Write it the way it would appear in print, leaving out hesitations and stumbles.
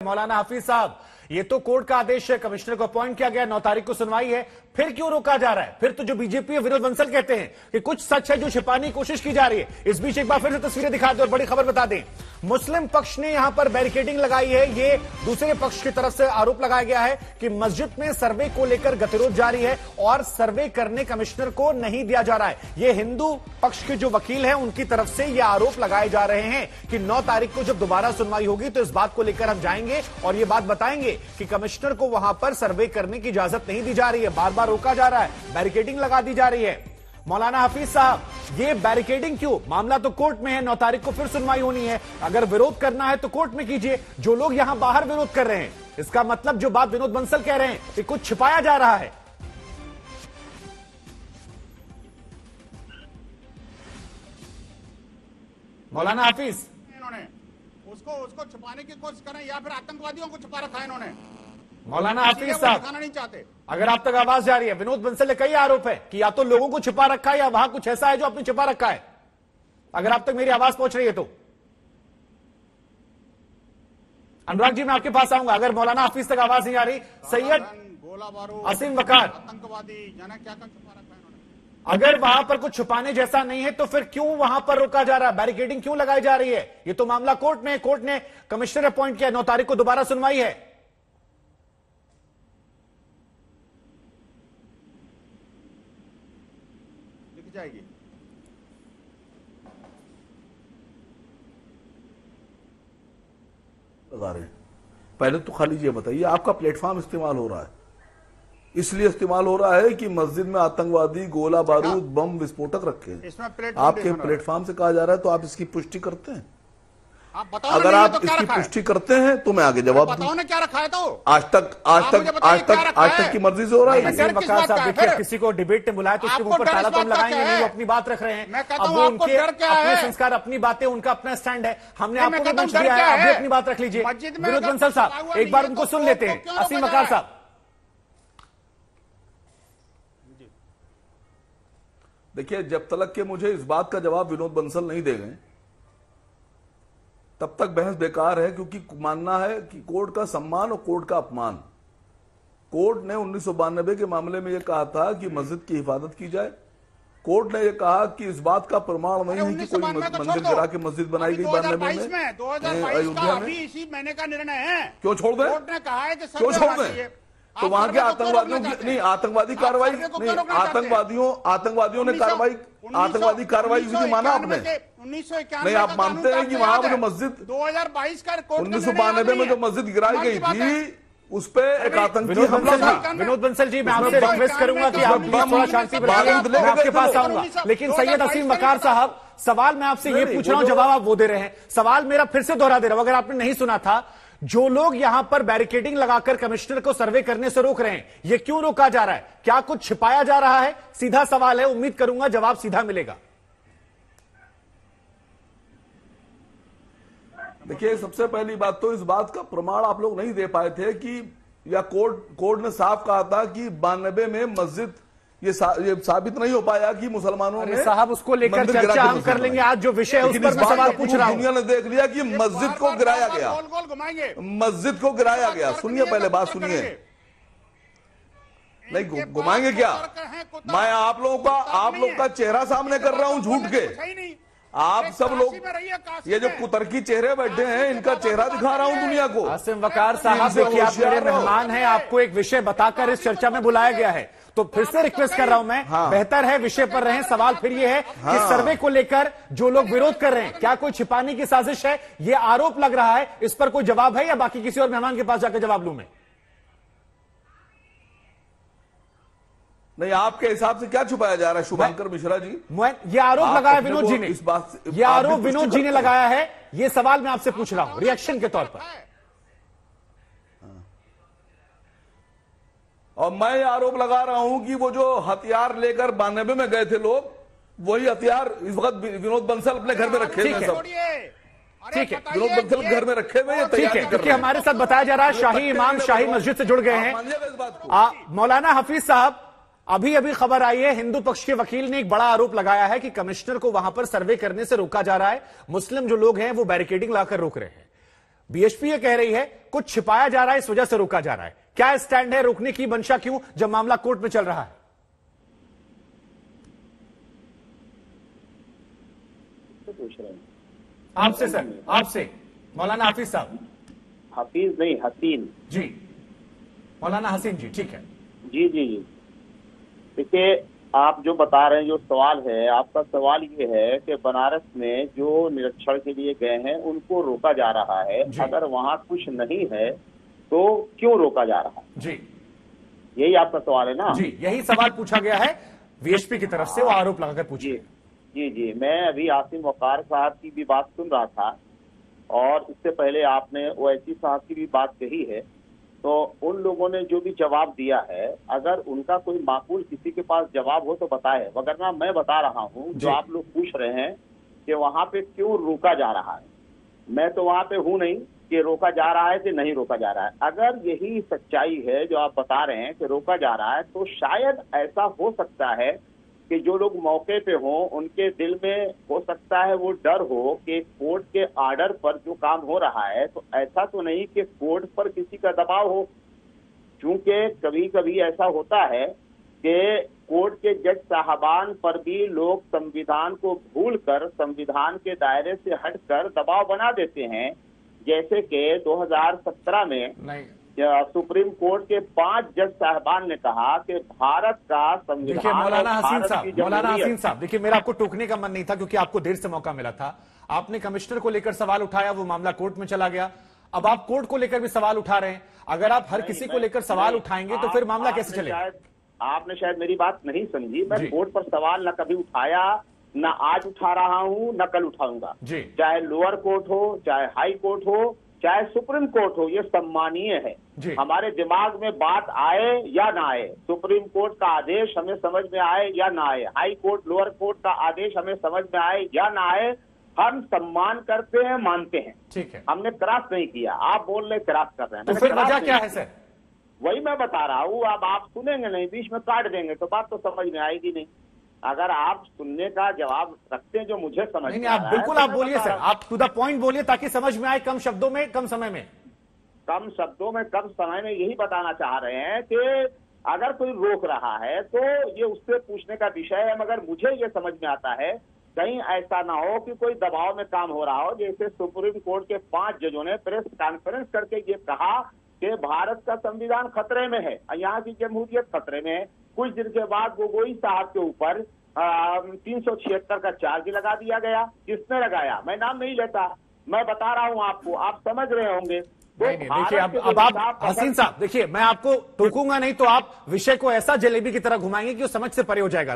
मौलाना हफीज साहब, ये तो कोर्ट का आदेश है, कमिश्नर को अपॉइंट किया गया, 9 तारीख को सुनवाई है, फिर क्यों रोका जा रहा है? फिर तो जो बीजेपी है विनोद बंसल कहते हैं कि कुछ सच है जो छिपाने की कोशिश की जा रही है। इस बीच एक बार फिर से तस्वीरें दिखा दें और बड़ी खबर बता दें, मुस्लिम पक्ष ने यहां पर बैरिकेडिंग लगाई है। ये दूसरे पक्ष की तरफ से आरोप लगाया गया है कि मस्जिद में सर्वे को लेकर गतिरोध जारी है और सर्वे करने कमिश्नर को नहीं दिया जा रहा है। ये हिंदू पक्ष के जो वकील हैं उनकी तरफ से ये आरोप लगाए जा रहे हैं कि 9 तारीख को जब दोबारा सुनवाई होगी तो इस बात को लेकर हम जाएंगे और ये बात बताएंगे कि कमिश्नर को वहां पर सर्वे करने की इजाजत नहीं दी जा रही है, बार बार रोका जा रहा है, बैरिकेडिंग लगा दी जा रही है। मौलाना हफीज साहब, ये बैरिकेडिंग क्यों? मामला तो कोर्ट में है, 9 तारीख को फिर सुनवाई होनी है। अगर विरोध करना है तो कोर्ट में कीजिए। जो लोग यहां बाहर विरोध कर रहे हैं, इसका मतलब जो बात विनोद बंसल कह रहे हैं कि कुछ छिपाया जा रहा है। मौलाना हफीज, इन्होंने उसको छुपाने की कोशिश करें या फिर आतंकवादियों को छुपा रखा है इन्होंने। मौलाना हफीज साहब, दिखाना नहीं चाहते। अगर आप तक आवाज जा रही है, विनोद बंसल ने कई आरोप है कि या तो लोगों को छिपा रखा है या वहां कुछ ऐसा है जो आपने छिपा रखा है। अगर आप तक मेरी आवाज पहुंच रही है तो अनुराग जी मैं आपके पास आऊंगा। अगर मौलाना हफीज तक आवाज नहीं आ रही, सैयद गोला बारूद, असीम वकार, आतंकवादी जाने क्या क्या छुपा रखा है इन्होंने। अगर वहां पर कुछ छुपाने जैसा नहीं है तो फिर क्यों वहां पर रोका जा रहा है, बैरिकेडिंग क्यों लगाई जा रही है? ये तो मामला कोर्ट में है, कोर्ट ने कमिश्नर अपॉइंट किया, 9 तारीख को दोबारा सुनवाई है। लिख जाएगी। लगा रहे हैं। पहले तो खाली ये बताइए, आपका प्लेटफॉर्म इस्तेमाल हो रहा है, इसलिए इस्तेमाल हो रहा है कि मस्जिद में आतंकवादी गोला बारूद बम विस्फोटक रखे हैं। आपके प्लेटफॉर्म से कहा जा रहा है तो आप इसकी पुष्टि करते हैं? आप बताओ, अगर आप इसकी पुष्टि करते हैं तो मैं आगे जवाब बताओ ना क्या रखा है। तो आज तक की मर्जी से हो रहा है। किसी को डिबेट में बुलाया तो उसके ऊपर ताला तो हम लगाएंगे नहीं, वो अपनी बात रख रहे हैं। अब वो उनके अपने संस्कार, अपनी बातें, उनका अपना स्टैंड है। हमने आपको भी मंच दिया है, आप भी अपनी बात रख लीजिए। विनोद बंसल साहब, एक बार उनको सुन लेते हैं। असीम वकार साहब, देखिए, जब तक के मुझे इस बात का जवाब विनोद बंसल नहीं देंगे तब तक बहस बेकार है, क्योंकि मानना है कि कोर्ट का सम्मान और कोर्ट का अपमान। कोर्ट ने 1992 के मामले में यह कहा था कि मस्जिद की हिफाजत की जाए। कोर्ट ने यह कहा कि इस बात का प्रमाण नहीं है कि कोई मंदिर गिरा के मस्जिद बनाई गई 92 में 2022 में इसी महीने का निर्णय है। क्यों छोड़ दें? कोर्ट ने कहा है कि क्यों छोड़ दें? तो वहां के आतंकवादियों की नहीं, आतंकवादी कार्रवाई नहीं, आतंकवादियों ने आतंकवादी कार्रवाई की माना आपने? 1991 नहीं, आप मानते हैं कि वहां जो मस्जिद 2022 का 1992 में जो मस्जिद गिराई गई थी उस पे एक आतंकी हमला था। विनोद बंसल जी, मैं आपसे रिक्वेस्ट करूंगा कि आप थोड़ा शांति बनाइए, मैं आपके पास आऊंगा। लेकिन सैयद असीम वकार साहब, सवाल मैं आपसे ये पूछ रहा हूं, जवाब आप वो दे रहे हैं। सवाल मेरा फिर से दोहरा दे रहा हूं, अगर आपने नहीं सुना था। जो लोग यहां पर बैरिकेडिंग लगाकर कमिश्नर को सर्वे करने से रोक रहे हैं, ये क्यों रोका जा रहा है? क्या कुछ छिपाया जा रहा है? सीधा सवाल है, उम्मीद करूंगा जवाब सीधा मिलेगा। देखिए, सबसे पहली बात तो इस बात का प्रमाण आप लोग नहीं दे पाए थे कि, या कोर्ट ने साफ कहा था कि 92 में मस्जिद, ये साबित नहीं हो पाया कि मुसलमानों ने। साहब, उसको लेकर चर्चा हम कर लेंगे, आज जो विषय है उस पर मैं सवाल पूछ रहा हूं। दुनिया ने देख लिया कि मस्जिद को गिराया गया, मस्जिद को गिराया गया। सुनिए, पहले बात सुनिए। नहीं घुमाएंगे क्या? मैं आप लोगों का चेहरा सामने कर रहा हूं झूठ के। आप सब लोग ये जो कुतर्की चेहरे बैठे हैं, इनका चेहरा दिखा रहा हूं दुनिया को। आसिम वकार साहब, देखिए आप मेरे मेहमान हैं, आपको एक विषय बताकर इस चर्चा में बुलाया गया है, तो फिर से रिक्वेस्ट कर रहा हूं मैं, बेहतर है विषय पर रहें। सवाल फिर ये है कि सर्वे को लेकर जो लोग विरोध कर रहे हैं, क्या कोई छिपाने की साजिश है? ये आरोप लग रहा है, इस पर कोई जवाब है या बाकी किसी और मेहमान के पास जाकर जवाब लूं मैं? नहीं, आपके हिसाब से क्या छुपाया जा रहा है शुभंकर मिश्रा जी? ये आरोप लगाया विनोद जी ने, इस बात से ये आरोप विनोद जी ने लगाया है। ये सवाल मैं आपसे पूछ रहा हूं रिएक्शन के तौर पर। और मैं आरोप लगा रहा हूं कि वो जो हथियार लेकर 92 में गए थे लोग, वही हथियार इस वक्त विनोद बंसल अपने घर में रखे हुए सब। ठीक है, विनोद बंसल घर में रखे हुए, ठीक है, क्योंकि हमारे साथ बताया जा रहा है शाही इमाम शाही मस्जिद से जुड़ गए हैं। मौलाना हफीज साहब, अभी खबर आई है, हिंदू पक्ष के वकील ने एक बड़ा आरोप लगाया है कि कमिश्नर को वहां पर सर्वे करने से रोका जा रहा है। मुस्लिम जो लोग हैं वो बैरिकेडिंग लाकर रोक रहे हैं। बीएचपी ये कह रही है कुछ छिपाया जा रहा है, इस वजह से रोका जा रहा है। क्या स्टैंड है, रोकने की मंशा क्यों, जब मामला कोर्ट में चल रहा है? पूछ रहे हैं आपसे सर, आपसे मौलाना हाफिज साहब। हाफिज नहीं, हसीन जी, मौलाना हसीन जी, ठीक है। जी जी जी। देखिए, आप जो बता रहे हैं, जो सवाल है आपका, सवाल ये है कि बनारस में जो निरीक्षण के लिए गए हैं उनको रोका जा रहा है। अगर वहाँ कुछ नहीं है तो क्यों रोका जा रहा है? जी, यही आपका सवाल है ना? जी, यही सवाल पूछा गया है वीएचपी की तरफ से, वो आरोप लगाकर पूछिए। जी जी, मैं अभी आसिम वकार साहब की भी बात सुन रहा था और इससे पहले आपने ओवैसी साहब की भी बात कही है। तो उन लोगों ने जो भी जवाब दिया है, अगर उनका कोई माकूल किसी के पास जवाब हो तो बताए, वगरना मैं बता रहा हूँ जो आप लोग पूछ रहे हैं कि वहाँ पे क्यों रोका जा रहा है। मैं तो वहाँ पे हूँ नहीं कि रोका जा रहा है कि नहीं रोका जा रहा है। अगर यही सच्चाई है जो आप बता रहे हैं कि रोका जा रहा है, तो शायद ऐसा हो सकता है कि जो लोग मौके पे हों उनके दिल में हो सकता है वो डर हो कि कोर्ट के आर्डर पर जो काम हो रहा है, तो ऐसा तो नहीं कि कोर्ट पर किसी का दबाव हो। क्योंकि कभी कभी ऐसा होता है कि कोर्ट के जज साहबान पर भी लोग संविधान को भूलकर संविधान के दायरे से हटकर दबाव बना देते हैं। जैसे कि 2017 में सुप्रीम कोर्ट के 5 जज साहबान ने कहा कि भारत का संविधान। देखिए मौलाना हसीन साहब, देखिए मेरा आपको टोकने का मन नहीं था क्योंकि आपको देर से मौका मिला था। आपने कमिश्नर को लेकर सवाल उठाया, वो मामला कोर्ट में चला गया। अब आप कोर्ट को लेकर भी सवाल उठा रहे हैं। अगर आप हर किसी को लेकर सवाल उठाएंगे तो फिर मामला कैसे चलेगा? आपने शायद मेरी बात नहीं समझी। मैं कोर्ट पर सवाल न कभी उठाया, न आज उठा रहा हूं, न कल उठाऊंगा। चाहे लोअर कोर्ट हो, चाहे हाई कोर्ट हो, चाहे सुप्रीम कोर्ट हो, ये सम्मानीय है। हमारे दिमाग में बात आए या ना आए, सुप्रीम कोर्ट का आदेश हमें समझ में आए या ना आए, हाई कोर्ट लोअर कोर्ट का आदेश हमें समझ में आए या ना आए, हम सम्मान करते हैं, मानते हैं। ठीक है, हमने क्रॉस नहीं किया। आप बोल रहे क्रॉस कर रहे हैं, तो फिर वजह क्या है सर? वही मैं बता रहा हूँ। अब आप सुनेंगे नहीं, बीच में काट देंगे तो बात तो समझ में आएगी नहीं। अगर आप सुनने का जवाब रखते हैं जो मुझे समझ में आप बिल्कुल आप बोलिए सर, आप टू द पॉइंट बोलिए ताकि समझ में आए, कम शब्दों में कम समय में। कम शब्दों में कम समय में यही बताना चाह रहे हैं कि अगर कोई रोक रहा है तो ये उससे पूछने का विषय है। मगर मुझे ये समझ में आता है कहीं ऐसा ना हो कि कोई दबाव में काम हो रहा हो। जैसे सुप्रीम कोर्ट के 5 जजों ने प्रेस कॉन्फ्रेंस करके ये कहा कि भारत का संविधान खतरे में है, यहाँ की जमहूरियत खतरे में है। कुछ दिन के बाद गोगोई साहब के ऊपर 376 का चार्ज लगा दिया गया। किसने लगाया? मैं नाम नहीं लेता, मैं बता रहा हूं आपको, आप समझ रहे होंगे। नहीं, देखिए अब आप हसीन साहब, देखिए मैं आपको टोकूंगा नहीं तो आप विषय को ऐसा जलेबी की तरह घुमाएंगे कि वो समझ से परे हो जाएगा।